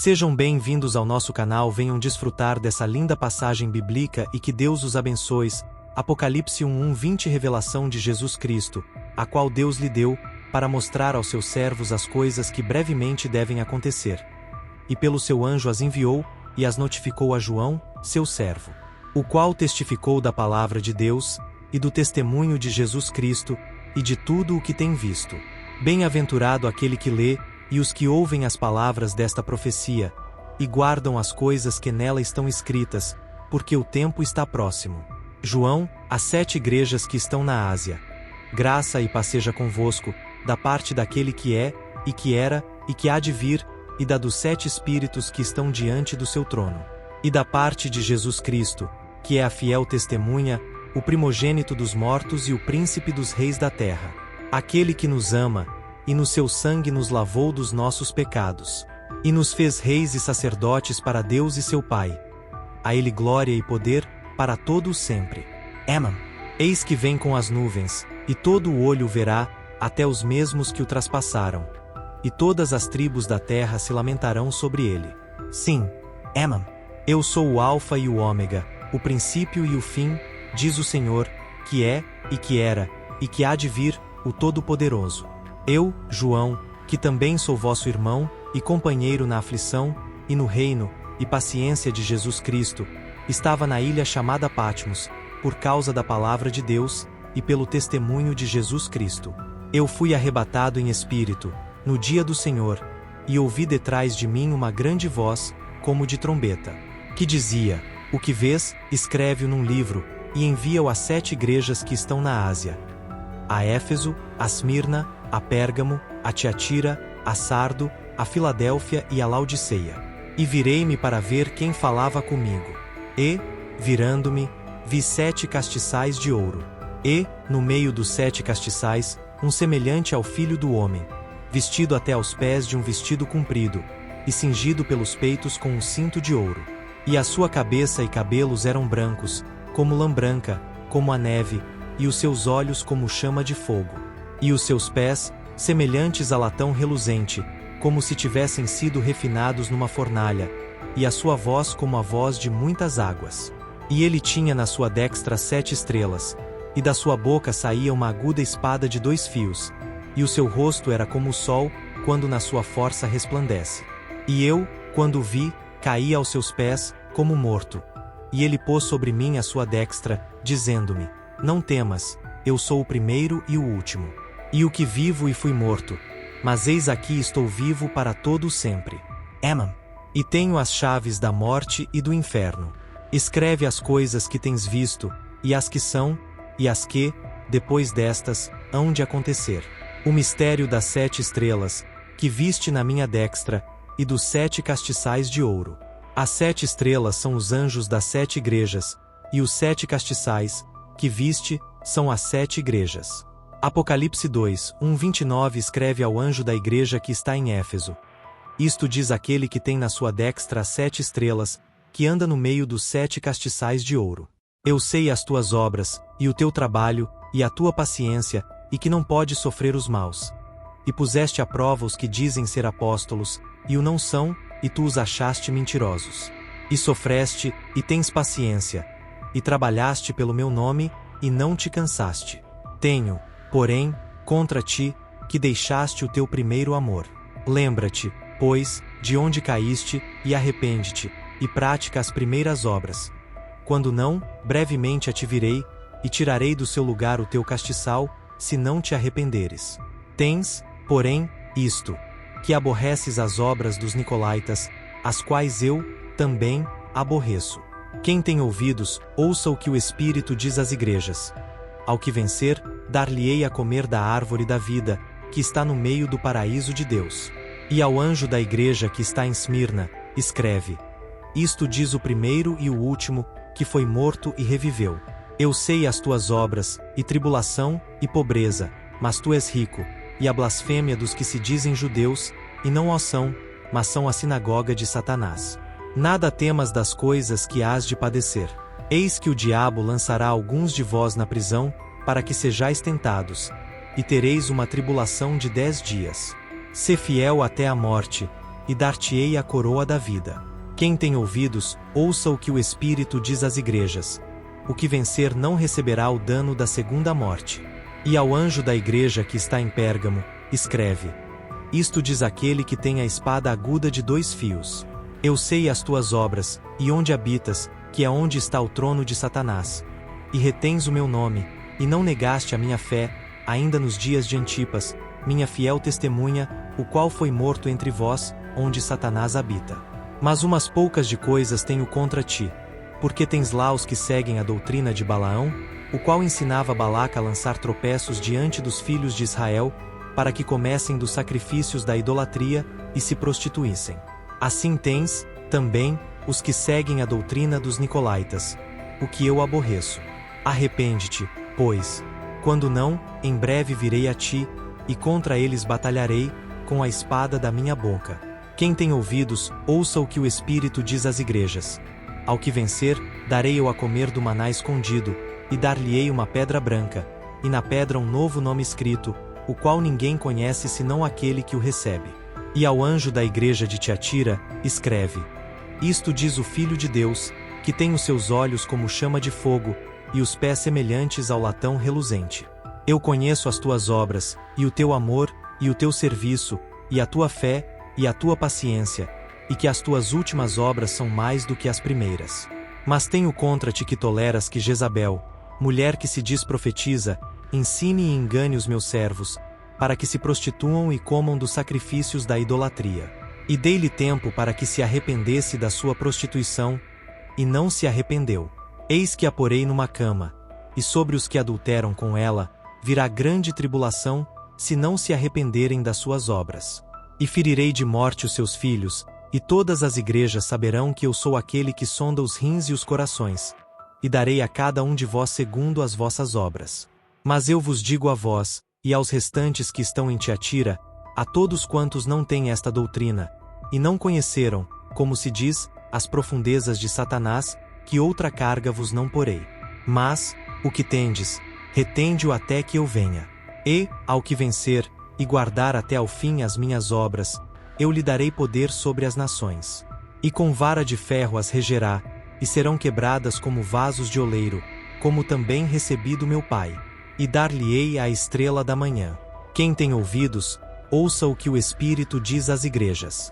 Sejam bem-vindos ao nosso canal, venham desfrutar dessa linda passagem bíblica e que Deus os abençoe. Apocalipse 1:20 Revelação de Jesus Cristo, a qual Deus lhe deu, para mostrar aos seus servos as coisas que brevemente devem acontecer. E pelo seu anjo as enviou, e as notificou a João, seu servo, o qual testificou da palavra de Deus, e do testemunho de Jesus Cristo, e de tudo o que tem visto. Bem-aventurado aquele que lê, e os que ouvem as palavras desta profecia, e guardam as coisas que nela estão escritas, porque o tempo está próximo. João, às 7 igrejas que estão na Ásia. Graça e paz seja convosco, da parte daquele que é, e que era, e que há de vir, e da dos 7 Espíritos que estão diante do seu trono. E da parte de Jesus Cristo, que é a fiel testemunha, o primogênito dos mortos e o príncipe dos reis da terra. Aquele que nos ama, e no seu sangue nos lavou dos nossos pecados, e nos fez reis e sacerdotes para Deus e seu Pai. A ele glória e poder, para todo o sempre. Amém. Eis que vem com as nuvens, e todo o olho o verá, até os mesmos que o traspassaram. E todas as tribos da terra se lamentarão sobre ele. Sim. Amém. Eu sou o Alfa e o Ômega, o princípio e o fim, diz o Senhor, que é, e que era, e que há de vir, o Todo-Poderoso. Eu, João, que também sou vosso irmão, e companheiro na aflição, e no reino, e paciência de Jesus Cristo, estava na ilha chamada Patmos, por causa da palavra de Deus, e pelo testemunho de Jesus Cristo. Eu fui arrebatado em espírito, no dia do Senhor, e ouvi detrás de mim uma grande voz, como de trombeta, que dizia: O que vês, escreve-o num livro, e envia-o às 7 igrejas que estão na Ásia. A Éfeso, a Esmirna, a Pérgamo, a Tiatira, a Sardo, a Filadélfia e a Laodiceia. E virei-me para ver quem falava comigo. E, virando-me, vi 7 castiçais de ouro. E, no meio dos 7 castiçais, um semelhante ao Filho do Homem, vestido até aos pés de um vestido comprido, e cingido pelos peitos com um cinto de ouro. E a sua cabeça e cabelos eram brancos, como lã branca, como a neve, e os seus olhos como chama de fogo. E os seus pés, semelhantes a latão reluzente, como se tivessem sido refinados numa fornalha, e a sua voz como a voz de muitas águas. E ele tinha na sua destra 7 estrelas, e da sua boca saía uma aguda espada de 2 fios, e o seu rosto era como o sol, quando na sua força resplandece. E eu, quando o vi, caí aos seus pés, como morto. E ele pôs sobre mim a sua destra, dizendo-me: Não temas, eu sou o primeiro e o último. E o que vivo e fui morto, mas eis aqui estou vivo para todo o sempre. Amém. E tenho as chaves da morte e do inferno. Escreve as coisas que tens visto, e as que são, e as que, depois destas, hão de acontecer. O mistério das 7 estrelas, que viste na minha destra, e dos 7 castiçais de ouro. As 7 estrelas são os anjos das 7 igrejas, e os 7 castiçais, que viste, são as 7 igrejas. Apocalipse 2:29 escreve ao anjo da igreja que está em Éfeso. Isto diz aquele que tem na sua destra as 7 estrelas, que anda no meio dos 7 castiçais de ouro. Eu sei as tuas obras, e o teu trabalho, e a tua paciência, e que não podes sofrer os maus. E puseste à prova os que dizem ser apóstolos, e o não são, e tu os achaste mentirosos. E sofreste, e tens paciência, e trabalhaste pelo meu nome, e não te cansaste. Tenho, porém, contra ti, que deixaste o teu primeiro amor. Lembra-te, pois, de onde caíste, e arrepende-te, e pratica as primeiras obras. Quando não, brevemente a te virei, e tirarei do seu lugar o teu castiçal, se não te arrependeres. Tens, porém, isto, que aborreces as obras dos nicolaítas, as quais eu, também, aborreço. Quem tem ouvidos, ouça o que o Espírito diz às igrejas. Ao que vencer, dar-lhe-ei a comer da árvore da vida, que está no meio do paraíso de Deus. E ao anjo da igreja que está em Esmirna, escreve: Isto diz o primeiro e o último, que foi morto e reviveu. Eu sei as tuas obras, e tribulação, e pobreza, mas tu és rico, e a blasfêmia dos que se dizem judeus, e não o são, mas são a sinagoga de Satanás. Nada temas das coisas que hás de padecer. Eis que o diabo lançará alguns de vós na prisão, para que sejais tentados, e tereis uma tribulação de 10 dias. Sê fiel até a morte, e dar-te-ei a coroa da vida. Quem tem ouvidos, ouça o que o Espírito diz às igrejas. O que vencer não receberá o dano da segunda morte. E ao anjo da igreja que está em Pérgamo, escreve: Isto diz aquele que tem a espada aguda de 2 fios. Eu sei as tuas obras, e onde habitas, que é onde está o trono de Satanás. E retens o meu nome, e não negaste a minha fé, ainda nos dias de Antipas, minha fiel testemunha, o qual foi morto entre vós, onde Satanás habita. Mas umas poucas de coisas tenho contra ti, porque tens lá os que seguem a doutrina de Balaão, o qual ensinava Balaca a lançar tropeços diante dos filhos de Israel, para que comessem dos sacrifícios da idolatria, e se prostituíssem. Assim tens, também, os que seguem a doutrina dos nicolaítas, o que eu aborreço. Arrepende-te, pois. Quando não, em breve virei a ti, e contra eles batalharei, com a espada da minha boca. Quem tem ouvidos, ouça o que o Espírito diz às igrejas. Ao que vencer, darei eu a comer do maná escondido, e dar-lhe-ei uma pedra branca, e na pedra um novo nome escrito, o qual ninguém conhece senão aquele que o recebe. E ao anjo da igreja de Tiatira, escreve: Isto diz o Filho de Deus, que tem os seus olhos como chama de fogo, e os pés semelhantes ao latão reluzente. Eu conheço as tuas obras, e o teu amor, e o teu serviço, e a tua fé, e a tua paciência, e que as tuas últimas obras são mais do que as primeiras. Mas tenho contra ti que toleras que Jezabel, mulher que se diz profetiza, ensine e engane os meus servos, para que se prostituam e comam dos sacrifícios da idolatria. E dei-lhe tempo para que se arrependesse da sua prostituição, e não se arrependeu. Eis que a porei numa cama, e sobre os que adulteram com ela, virá grande tribulação, se não se arrependerem das suas obras. E ferirei de morte os seus filhos, e todas as igrejas saberão que eu sou aquele que sonda os rins e os corações, e darei a cada um de vós segundo as vossas obras. Mas eu vos digo a vós, e aos restantes que estão em Tiatira, a todos quantos não têm esta doutrina, e não conheceram, como se diz, as profundezas de Satanás, que outra carga vos não porei. Mas, o que tendes, retende-o até que eu venha. E, ao que vencer, e guardar até ao fim as minhas obras, eu lhe darei poder sobre as nações. E com vara de ferro as regerá, e serão quebradas como vasos de oleiro, como também recebi do meu Pai. E dar-lhe-ei a estrela da manhã. Quem tem ouvidos, ouça o que o Espírito diz às igrejas.